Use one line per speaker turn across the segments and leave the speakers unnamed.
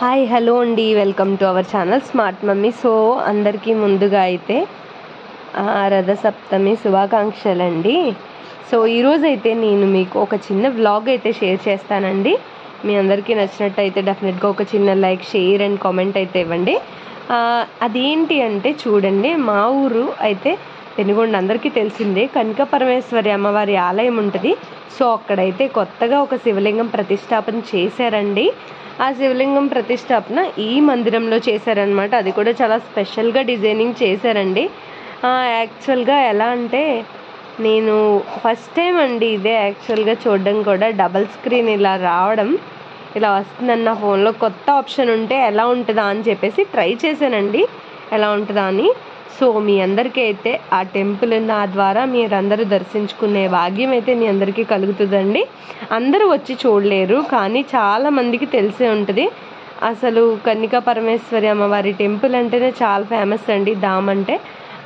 Hi hello అండి, welcome to our channel smart mummy. So అందరికీ ముందుగా అయితే రథసప్తమి శుభాకాంక్షలండి. సో ఈరోజు అయితే నేను మీకు ఒక చిన్న వ్లాగ్ అయితే షేర్ చేస్తానండి. మీ అందరికీ నచ్చినట్టయితే డెఫినెట్గా ఒక చిన్న లైక్, షేర్ అండ్ కామెంట్ అయితే ఇవ్వండి. అదేంటి అంటే చూడండి, మా ఊరు అయితే పెనుగొండ అందరికీ తెలిసిందే, కనక పరమేశ్వరి అమ్మవారి ఆలయం ఉంటుంది. సో అక్కడైతే కొత్తగా ఒక శివలింగం ప్రతిష్టాపన చేశారండి. ఆ శివలింగం ప్రతిష్టాపన ఈ మందిరంలో చేశారనమాట. అది కూడా చాలా స్పెషల్గా డిజైనింగ్ చేశారండి. యాక్చువల్గా ఎలా అంటే నేను ఫస్ట్ టైం అండి ఇదే యాక్చువల్గా చూడడం కూడా, డబల్ స్క్రీన్ ఇలా రావడం, ఇలా వస్తుందని నా ఫోన్లో కొత్త ఆప్షన్ ఉంటే ఎలా ఉంటుందా అని చెప్పేసి ట్రై చేశానండి, ఎలా ఉంటుందా అని. సో మీ అందరికీ అయితే ఆ టెంపుల్ నా ద్వారా మీరందరూ దర్శించుకునే భాగ్యం అయితే మీ అందరికీ కలుగుతుందండి. అందరూ వచ్చి చూడలేరు, కానీ చాలామందికి తెలిసే ఉంటుంది. అసలు కన్నికా పరమేశ్వరి అమ్మవారి టెంపుల్ అంటేనే చాలా ఫేమస్ అండి, ధామ్ అంటే.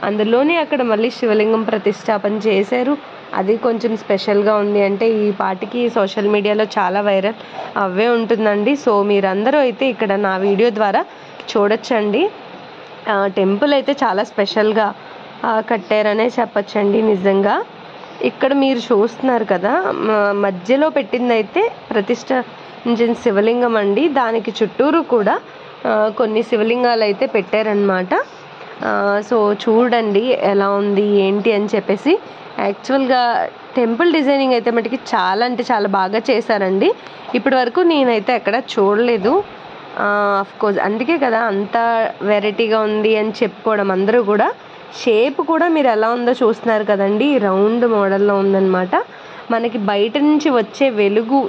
అందులోనే అక్కడ మళ్ళీ శివలింగం ప్రతిష్టాపన చేశారు. అది కొంచెం స్పెషల్గా ఉంది అంటే ఈ పాటికి సోషల్ మీడియాలో చాలా వైరల్ అవే ఉంటుందండి. సో మీరందరూ అయితే ఇక్కడ నా వీడియో ద్వారా చూడొచ్చండి. టెంపుల్ అయితే చాలా స్పెషల్గా కట్టారనే చెప్పచ్చండి. నిజంగా ఇక్కడ మీరు చూస్తున్నారు కదా, మధ్యలో పెట్టింది అయితే ప్రతిష్ఠించిన శివలింగం అండి. దానికి చుట్టూరు కూడా కొన్ని శివలింగాలు అయితే పెట్టారనమాట. సో చూడండి ఎలా ఉంది ఏంటి అని చెప్పేసి. యాక్చువల్గా టెంపుల్ డిజైనింగ్ అయితే మటుకి చాలా అంటే చాలా బాగా చేశారండి. ఇప్పటి వరకు నేనైతే ఎక్కడ చూడలేదు. కోర్స్ అందుకే కదా అంత వెరైటీగా ఉంది అని చెప్పుకోవడం. అందరూ కూడా షేప్ కూడా మీరు ఎలా ఉందో చూస్తున్నారు కదండి, రౌండ్ మోడల్లో ఉందన్నమాట. మనకి బయట నుంచి వచ్చే వెలుగు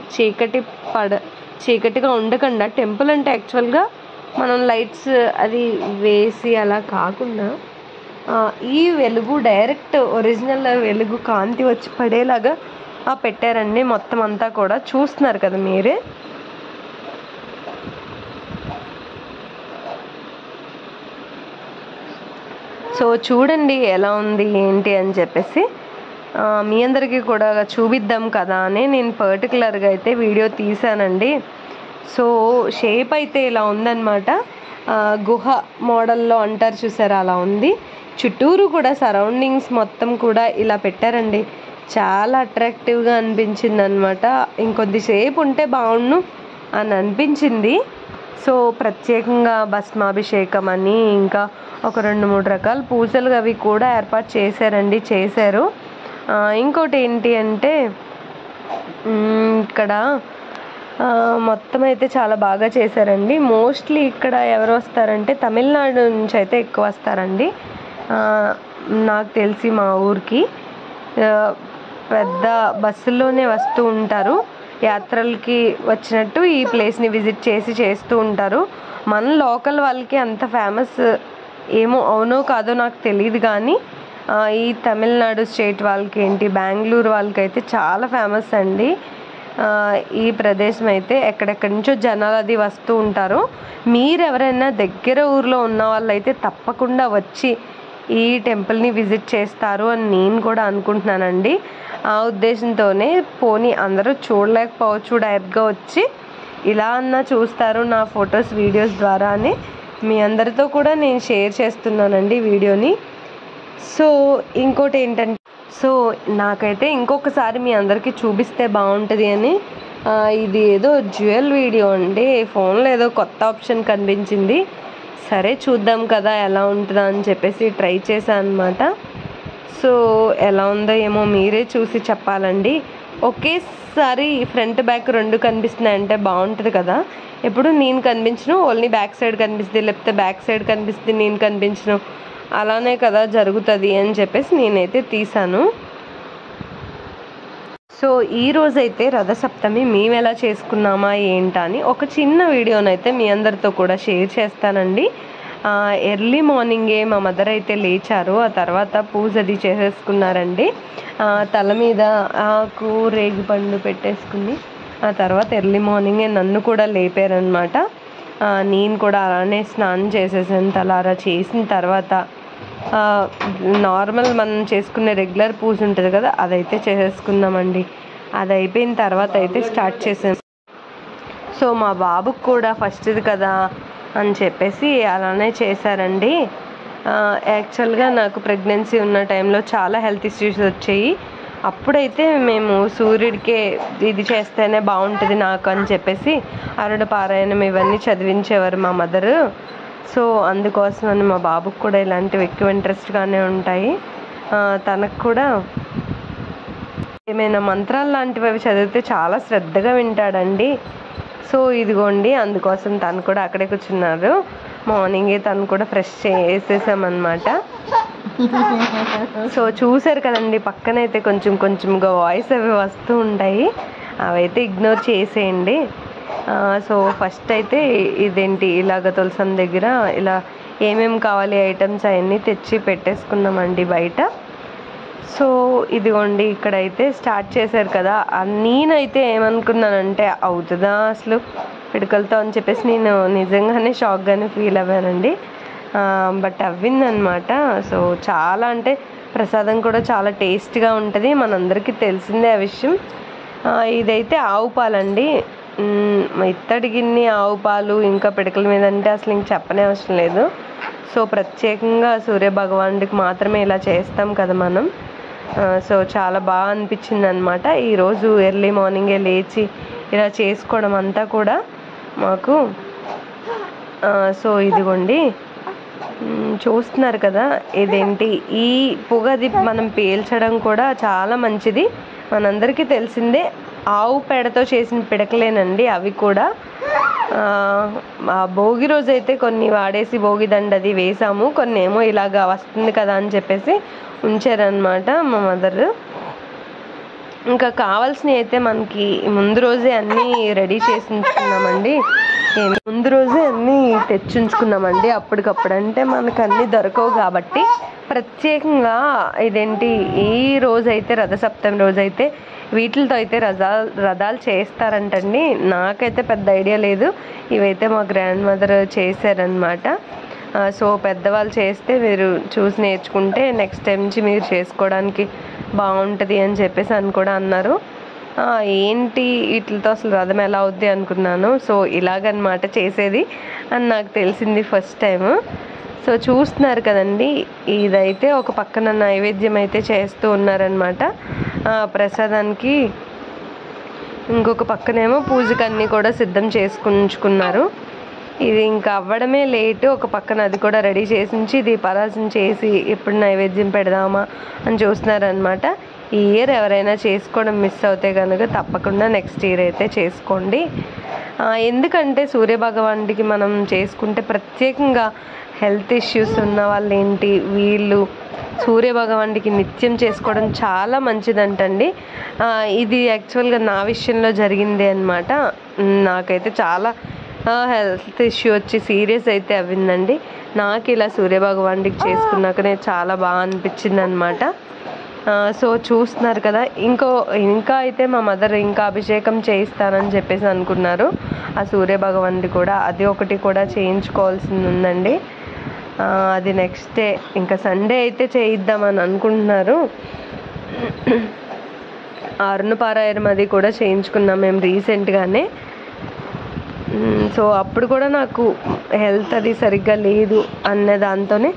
చీకటిగా ఉండకుండా, టెంపుల్ అంటే యాక్చువల్గా మనం లైట్స్ అది వేసి అలా కాకుండా ఈ వెలుగు డైరెక్ట్ ఒరిజినల్ వెలుగు కాంతి వచ్చి పడేలాగా పెట్టారండి. మొత్తం అంతా కూడా చూస్తున్నారు కదా మీరే. సో చూడండి ఎలా ఉంది ఏంటి అని చెప్పేసి. మీ అందరికీ కూడా చూపిద్దాం కదా అని నేను పర్టికులర్గా అయితే వీడియో తీసానండి. సో షేప్ అయితే ఇలా ఉందన్నమాట. గుహ మోడల్లో అంటారు చూసారా, అలా ఉంది. చుట్టూరు కూడా సరౌండింగ్స్ మొత్తం కూడా ఇలా పెట్టారండి. చాలా అట్రాక్టివ్గా అనిపించింది అనమాట. ఇంకొద్దిసేపు ఉంటే బాగుండు అని అనిపించింది. సో ప్రత్యేకంగా భస్మాభిషేకం అని ఇంకా ఒక 2-3 రకాల పూజలు అవి కూడా ఏర్పాటు చేశారు. ఇంకోటి ఏంటి అంటే ఇక్కడ మొత్తం అయితే చాలా బాగా చేశారండి. మోస్ట్లీ ఇక్కడ ఎవరు వస్తారంటే తమిళనాడు నుంచి అయితే ఎక్కువ వస్తారండి. నాకు తెలిసి మా ఊరికి పెద్ద బస్సుల్లోనే వస్తూ ఉంటారు. యాత్రలకి వచ్చినట్టు ఈ ప్లేస్ని విజిట్ చేస్తూ ఉంటారు. మన లోకల్ వాళ్ళకి అంత ఫేమస్ ఏమో అవునో కాదో నాకు తెలియదు, కానీ ఈ తమిళనాడు స్టేట్ వాళ్ళకి ఏంటి, బెంగళూరు వాళ్ళకి అయితే చాలా ఫేమస్ అండి ఈ ప్రదేశం అయితే. ఎక్కడెక్కడి నుంచో జనాలు అది వస్తూ ఉంటారు. మీరు ఎవరైనా దగ్గర ఊర్లో ఉన్న వాళ్ళు అయితే తప్పకుండా వచ్చి ఈ టెంపుల్ని విజిట్ చేస్తారు అని నేను కూడా అనుకుంటున్నానండి. ఆ ఉద్దేశంతోనే పోనీ అందరూ చూడలేకపోవచ్చు, డైరెక్ట్గా వచ్చి ఇలా అన్నా చూస్తారు నా ఫొటోస్ వీడియోస్ ద్వారా అని మీ అందరితో కూడా నేను షేర్ చేస్తున్నానండి వీడియోని. సో ఇంకోటి ఏంటంటే, సో నాకైతే ఇంకొకసారి మీ అందరికీ చూపిస్తే బాగుంటుంది అని, ఇది ఏదో జ్యువెల్ వీడియో అండి, ఫోన్లో ఏదో కొత్త ఆప్షన్ కనిపించింది. సరే చూద్దాం కదా ఎలా ఉంటుందా అని చెప్పేసి ట్రై చేశాను అనమాట. సో ఎలా ఉందో ఏమో మీరే చూసి చెప్పాలండి. ఒకేసారి ఫ్రంట్ బ్యాక్ 2 కనిపిస్తున్నాయంటే బాగుంటుంది కదా. ఎప్పుడు నేను కనిపించను, ఓన్లీ బ్యాక్ సైడ్ కనిపిస్తుంది, లేకపోతే బ్యాక్ సైడ్ కనిపిస్తుంది నేను కనిపించను, అలానే కదా జరుగుతుంది అని చెప్పేసి నేనైతే తీసాను. సో ఈరోజైతే రథసప్తమి మేము ఎలా చేసుకున్నామా ఏంటా అని ఒక చిన్న వీడియోనైతే మీ అందరితో కూడా షేర్ చేస్తానండి. ఎర్లీ మార్నింగే మా మదర్ అయితే లేచారు. ఆ తర్వాత పూజ అది చేసేసుకున్నారండి. తల మీద ఆకు రేగిపండు పెట్టేసుకుని ఆ తర్వాత ఎర్లీ మార్నింగే నన్ను కూడా లేపారనమాట. నేను కూడా అలానే స్నానం చేసేసాను. తలారా చేసిన తర్వాత నార్మల్ మనం చేసుకునే రెగ్యులర్ పూజ ఉంటుంది కదా, అదైతే చేసేసుకుందామండి. అది అయిపోయిన తర్వాత అయితే స్టార్ట్ చేసాను. సో సో మా బాబుకు కూడా ఫస్ట్ది కదా అని చెప్పేసి అలానే చేశారండి. యాక్చువల్గా నాకు ప్రెగ్నెన్సీ ఉన్న టైంలో చాలా హెల్త్ ఇష్యూస్ వచ్చాయి. అప్పుడైతే మేము సూర్యుడికే ఇది చేస్తేనే బాగుంటుంది నాకు అని చెప్పేసి అరుణ పారాయణం ఇవన్నీ చదివించేవారు మా మదరు. సో అందుకోసమని మా బాబుకు కూడా ఇలాంటివి ఎక్కువ ఇంట్రెస్ట్గానే ఉంటాయి. తనకు కూడా ఏమైనా మంత్రాలు లాంటివి అవి చదివితే చాలా శ్రద్ధగా వింటాడండి. సో ఇదిగోండి, అందుకోసం తను కూడా అక్కడే కూర్చున్నారు. మార్నింగే తను కూడా ఫ్రెష్ చేసేసామన్నమాట. సో చూసారు కదండి, పక్కనైతే కొంచెం కొంచెంగా వాయిస్ అవి వస్తూ ఉంటాయి, అవైతే ఇగ్నోర్ చేసేయండి. సో ఫస్ట్ అయితే ఇదేంటి ఇలాగ తులసం దగ్గర ఇలా ఏమేమి కావాలి ఐటమ్స్ అవన్నీ తెచ్చి పెట్టేసుకున్నామండి బయట. సో ఇదిగోండి, ఇక్కడైతే స్టార్ట్ చేశారు కదా. నేనైతే ఏమనుకున్నానంటే అవుతుందా అసలు పిడకలతో అని చెప్పేసి నేను నిజంగానే షాక్గానే ఫీల్ అవ్వానండి. బట్ అవ్విందనమాట. సో చాలా అంటే ప్రసాదం కూడా చాలా టేస్ట్గా ఉంటుంది, మనందరికీ తెలిసిందే ఆ విషయం. ఇదైతే ఆవు పాలండి, ఇత్తడి గిన్నె ఆవు పాలు ఇంకా పిడకల మీద అంటే అసలు ఇంక చెప్పనే అవసరం లేదు. సో ప్రత్యేకంగా సూర్య భగవానుడికి మాత్రమే ఇలా చేస్తాం కదా మనం. సో చాలా బాగా అనిపించింది అనమాట ఈరోజు ఎర్లీ మార్నింగే లేచి ఇలా చేసుకోవడం అంతా కూడా మాకు. సో ఇదిగోండి చూస్తున్నారు కదా, ఇదేంటి ఈ పొగది మనం పీల్చడం కూడా చాలా మంచిది. మనందరికీ తెలిసిందే ఆవు పేడతో చేసిన పిడకలేనండి అవి కూడా. భోగి రోజు అయితే కొన్ని వాడేసి భోగి దండది వేసాము, కొన్ని ఏమో ఇలాగా వస్తుంది కదా అని చెప్పేసి ఉంచారనమాట మా మదర్. ఇంకా కావాల్సినవి అయితే మనకి ముందు రోజే అన్నీ రెడీ చేసి ఉంచుకున్నామండి. ముందు రోజే అన్నీ తెచ్చుంచుకున్నామండి అప్పటికప్పుడు, అంటే మనకు అన్నీ దొరకవు కాబట్టి. ప్రత్యేకంగా ఇదేంటి ఈ రోజైతే రథసప్తమి రోజైతే వీటితో అయితే రథాలు చేస్తారంటండి. నాకైతే పెద్ద ఐడియా లేదు, ఇవైతే మా గ్రాండ్ మదర్ చేశారనమాట. సో పెద్దవాళ్ళు చేస్తే మీరు చూసి నేర్చుకుంటే నెక్స్ట్ టైం నుంచి మీరు చేసుకోవడానికి బాగుంటుంది అని చెప్పేసి అని కూడా అన్నారు. ఏంటి వీటితో అసలు రథం ఎలా అవుద్ది అనుకున్నాను. సో ఇలాగనమాట చేసేది అని నాకు తెలిసింది ఫస్ట్ టైము. సో చూస్తున్నారు కదండి, ఇదైతే ఒక పక్కన నైవేద్యం అయితే చేస్తూ ఉన్నారనమాట ప్రసాదానికి. ఇంకొక పక్కనేమో పూజకి అన్నీ కూడా సిద్ధం చేసుకుంటున్నారు. ఇది ఇంకా అవ్వడమే లేటు, ఒక పక్కన అది కూడా రెడీ చేసి దీపారాధన చేసి ఇప్పుడు నైవేద్యం పెడదామా అని చూస్తున్నారనమాట. ఈ ఇయర్ ఎవరైనా చేసుకోవడం మిస్ అవుతే కనుక తప్పకుండా నెక్స్ట్ ఇయర్ అయితే చేసుకోండి. ఎందుకంటే సూర్యభగవానుడికి మనం చేసుకుంటే ప్రత్యేకంగా హెల్త్ ఇష్యూస్ ఉన్న వాళ్ళు ఏంటి వీళ్ళు సూర్యభగవానుడికి నిత్యం చేసుకోవడం చాలా మంచిదంటండి. ఇది యాక్చువల్గా నా విషయంలో జరిగింది అనమాట. నాకైతే చాలా హెల్త్ ఇష్యూ వచ్చి సీరియస్ అయితే అవ్విందండి. నాకు ఇలా సూర్యభగవానుడికి చేసుకున్నాకనే చాలా బాగా అనిపించింది అనమాట. సో చూస్తున్నారు కదా, ఇంకా అయితే మా మదర్ ఇంకా అభిషేకం చేయిస్తానని చెప్పేసి అనుకున్నారు. ఆ సూర్యభగవానుడి కూడా అది ఒకటి కూడా చేయించుకోవాల్సింది ఉందండి. అది నెక్స్ట్ డే ఇంకా సండే అయితే చేయిద్దామని అనుకుంటున్నారు. అరుణ పారాయణం అది కూడా చేయించుకున్నాం మేము రీసెంట్గానే. సో అప్పుడు కూడా నాకు హెల్త్ అది సరిగ్గా లేదు అన్న దాంతోనే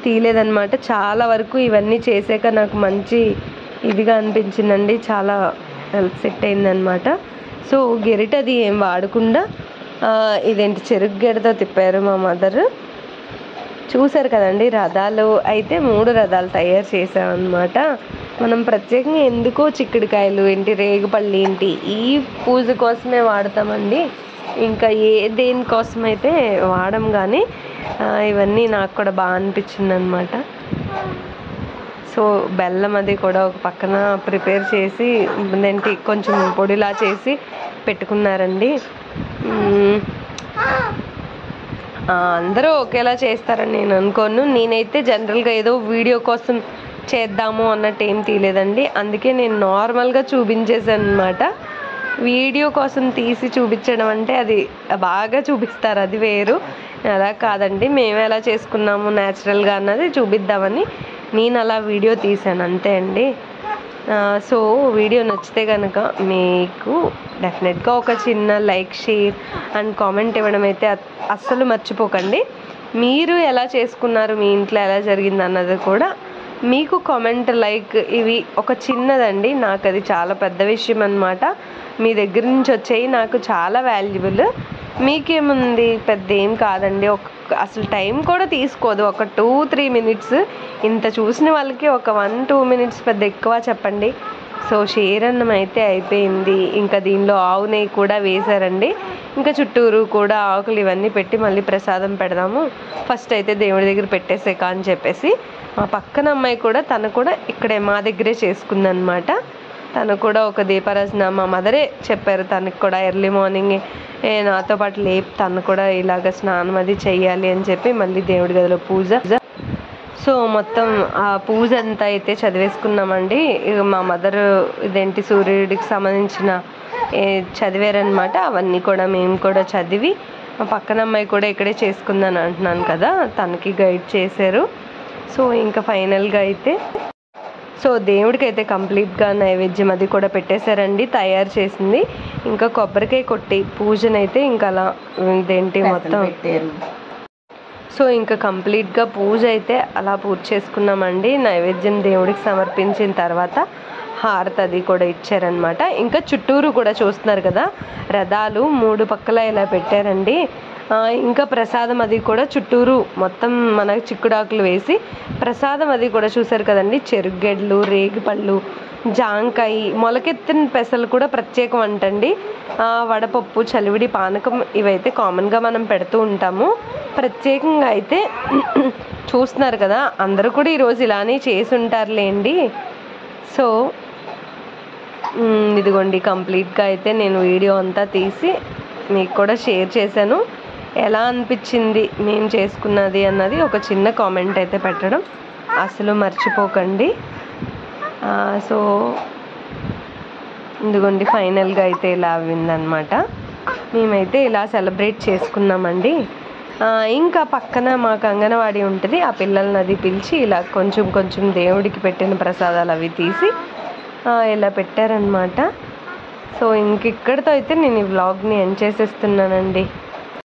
తీయలేదన్నమాట. చాలా వరకు ఇవన్నీ చేసాక నాకు మంచి ఇదిగా అనిపించిందండి, చాలా హెల్త్ సెట్ అయిందనమాట. సో గెరిటది ఏం వాడకుండా ఇదేంటి చెరుకు గెడతో తిప్పారు మా మదర్. చూసారు కదండి, రథాలు అయితే 3 రథాలు తయారు చేసామన్నమాట. మనం ప్రత్యేకంగా ఎందుకో చిక్కుడుకాయలు ఏంటి రేగుపళ్ళు ఏంటి ఈ పూజ కోసమే వాడతామండి, ఇంకా దేనికోసం అయితే వాడం. కానీ ఇవన్నీ నాకు కూడా బాగా అనిపించింది అనమాట. సో బెల్లం అది కూడా ఒక పక్కన ప్రిపేర్ చేసి ఏంటి కొంచెం పొడిలా చేసి పెట్టుకున్నారండి. అందరూ ఒకేలా చేస్తారని నేను అనుకోను. నేనైతే జనరల్గా ఏదో వీడియో కోసం చేద్దాము అన్నట్టు ఏం తీయలేదండి, అందుకే నేను నార్మల్గా చూపించేసాను అనమాట. వీడియో కోసం తీసి చూపించడం అంటే అది బాగా చూపిస్తారు, అది వేరు. అలా కాదండి, మేము ఎలా చేసుకున్నాము న్యాచురల్గా అన్నది చూపిద్దామని నేను అలా వీడియో తీసాను అంతే అండి. సో వీడియో నచ్చితే కనుక మీకు డెఫినెట్గా ఒక చిన్న లైక్, షేర్ అండ్ కామెంట్ ఇవ్వడం అయితే అస్సలు మర్చిపోకండి. మీరు ఎలా చేసుకున్నారు, మీ ఇంట్లో ఎలా జరిగింది అన్నది కూడా మీకు కామెంట్, లైక్ ఇవి ఒక చిన్నదండి, నాకు అది చాలా పెద్ద విషయం అన్నమాట. మీ దగ్గర నుంచి వచ్చేవి నాకు చాలా వాల్యుబుల్. మీకేముంది, పెద్ద ఏం కాదండి, అసలు టైం కూడా తీసుకోదు, ఒక 2-3 మినిట్స్. ఇంత చూసిన వాళ్ళకి ఒక 1-2 మినిట్స్ పెద్ద ఎక్కువ చెప్పండి. సో షేర్ అన్నం అయితే అయిపోయింది. ఇంకా దీనిలో ఆవు నెయ్యి కూడా వేశారండి. ఇంకా చుట్టూరు కూడా ఆకులు ఇవన్నీ పెట్టి మళ్ళీ ప్రసాదం పెడదాము, ఫస్ట్ అయితే దేవుడి దగ్గర పెట్టేసేక అని చెప్పేసి మా పక్కన అమ్మాయి కూడా, తను కూడా ఇక్కడే మా దగ్గరే చేసుకుందనమాట. తను కూడా ఒక దీపారాజన మా మదరే చెప్పారు, తనకి కూడా ఎర్లీ మార్నింగ్ నాతో పాటు లేపు తను కూడా ఇలాగ స్నానం అది చెయ్యాలి అని చెప్పి మళ్ళీ దేవుడి గదిలో పూజ. సో మొత్తం ఆ పూజ అంతా అయితే చదివేసుకున్నామండి. మా మదర్ ఇదేంటి సూర్యుడికి సంబంధించిన చదివారనమాట. అవన్నీ కూడా మేము కూడా చదివి, మా పక్కన అమ్మాయి కూడా ఇక్కడే చేసుకుందని అంటున్నాను కదా, తనకి గైడ్ చేశారు. సో ఇంకా ఫైనల్గా అయితే దేవుడికి అయితే కంప్లీట్గా నైవేద్యం అది కూడా పెట్టేశారండి, తయారు చేసింది. ఇంకా కొబ్బరికాయ కొట్టి పూజనైతే ఇంకా అలా ఇదేంటి మొత్తం సో ఇంకా కంప్లీట్గా పూజ అయితే అలా పూజ చేసుకున్నామండి. నైవేద్యం దేవుడికి సమర్పించిన తర్వాత హారతి అది కూడా ఇచ్చారనమాట. ఇంకా చుట్టూరు కూడా చూస్తున్నారు కదా, రథాలు 3 పక్కల ఇలా పెట్టారండి. ఇంకా ప్రసాదం అది కూడా చుట్టూరు మొత్తం మన చిక్కుడాకులు వేసి ప్రసాదం అది కూడా చూసారు కదండి. చెరుగెడ్లు, రేగిపళ్ళు, జాంకాయ, మొలకెత్తిన పెసలు కూడా ప్రత్యేకం అంటండి. వడపప్పు, చలివిడి, పానకం ఇవైతే కామన్గా మనం పెడుతూ ఉంటాము. ప్రత్యేకంగా అయితే చూస్తున్నారు కదా, అందరూ కూడా ఈరోజు ఇలానే చేసి ఉంటారులేండి. సో ఇదిగోండి కంప్లీట్గా అయితే నేను వీడియో అంతా తీసి మీకు కూడా షేర్ చేశాను. ఎలా అనిపించింది మేము చేసుకున్నది అన్నది ఒక చిన్న కామెంట్ అయితే పెట్టడం అసలు మర్చిపోకండి. సో ఇదిగోండి ఫైనల్గా అయితే ఇలా అయిందనమాట. మేమైతే ఇలా సెలబ్రేట్ చేసుకున్నామండి. ఇంకా పక్కన మాకు అంగన్వాడీ ఉంటుంది, ఆ పిల్లల్ని అది పిలిచి ఇలా కొంచెం కొంచెం దేవుడికి పెట్టిన ప్రసాదాలు అవి తీసి ఇలా పెట్టారనమాట. సో ఇంక ఇక్కడితో అయితే నేను ఈ వ్లాగ్ని ఎండ్ చేసేస్తున్నానండి.